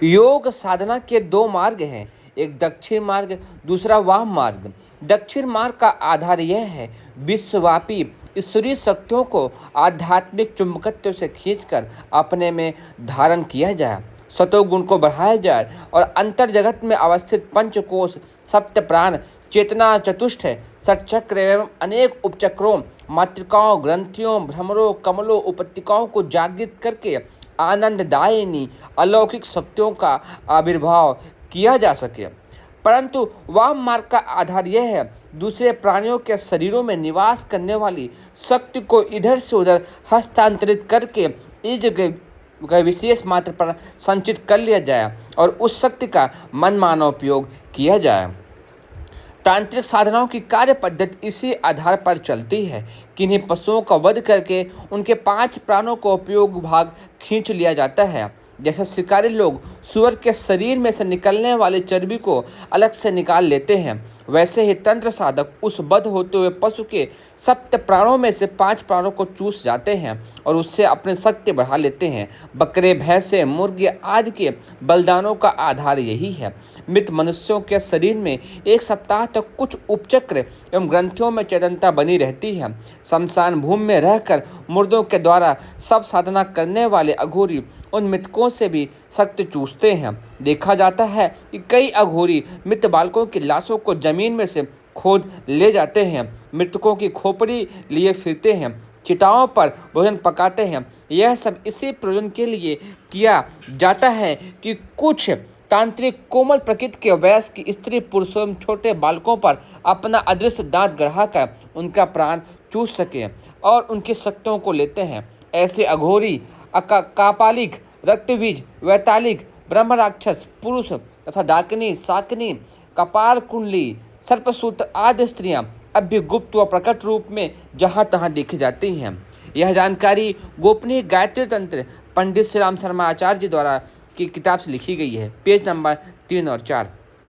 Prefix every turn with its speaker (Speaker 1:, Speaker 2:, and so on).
Speaker 1: योग साधना के दो मार्ग हैं, एक दक्षिण मार्ग, दूसरा वाम मार्ग। दक्षिण मार्ग का आधार यह है विश्वव्यापी ईश्वरीय शक्तियों को आध्यात्मिक चुंबकत्व से खींचकर अपने में धारण किया जाए, सतोगुण को बढ़ाया जाए और अंतर जगत में अवस्थित पंचकोश, सप्त प्राण, चेतना चतुष्ट, षटचक्र एवं अनेक उपचक्रों, मातृकाओं, ग्रंथियों, भ्रमरों, कमलों, उपत्यकाओं को जागृत करके आनंददायिनी अलौकिक शक्तियों का आविर्भाव किया जा सके। परंतु वाम मार्ग का आधार यह है दूसरे प्राणियों के शरीरों में निवास करने वाली शक्ति को इधर से उधर हस्तांतरित करके इस जगह विशेष मात्रा पर संचित कर लिया जाए और उस शक्ति का मनमाना उपयोग किया जाए। तांत्रिक साधनाओं की कार्य पद्धति इसी आधार पर चलती है कि इन्हें पशुओं का वध करके उनके 5 प्राणों को उपयोग भाग खींच लिया जाता है। जैसे शिकारी लोग सुअर के शरीर में से निकलने वाली चर्बी को अलग से निकाल लेते हैं, वैसे ही तंत्र साधक उस वध होते हुए पशु के 7 प्राणों में से 5 प्राणों को चूस जाते हैं और उससे अपनी शक्ति बढ़ा लेते हैं। बकरे, भैंसे, मुर्गे आदि के बलिदानों का आधार यही है। मृत मनुष्यों के शरीर में 1 सप्ताह तक कुछ उपचक्र एवं ग्रंथियों में चेतनता बनी रहती है। शमशान भूमि में रहकर मुर्दों के द्वारा सब साधना करने वाले अघोरी उन मृतकों से भी शक्ति चूसते हैं। देखा जाता है कि कई अघोरी मृत बालकों की लाशों को जमीन में से खोद ले जाते हैं, मृतकों की खोपड़ी लिए फिरते हैं, चिताओं पर भोजन पकाते हैं। यह सब इसी प्रयोजन के लिए किया जाता है कि कुछ तांत्रिक कोमल प्रकृति के वयस्क स्त्री पुरुषों एवं छोटे बालकों पर अपना अदृश्य दांत गढ़ाकर उनका प्राण चूस सके और उनकी शक्तियों को लेते हैं। ऐसे अघोरी कापालिक, रक्तबीज, वैतालिक, ब्रह्म राक्षस, पुरुष तथा डाकिनी, शाकिनी, कपाल कुंडली, सर्पसूत्र आदि स्त्रियां अब भी गुप्त व प्रकट रूप में जहां तहां देखी जाती हैं। यह जानकारी गोपनीय गायत्री तंत्र पंडित श्री राम शर्मा आचार्य जी द्वारा की किताब से लिखी गई है, पेज नंबर 3 और 4।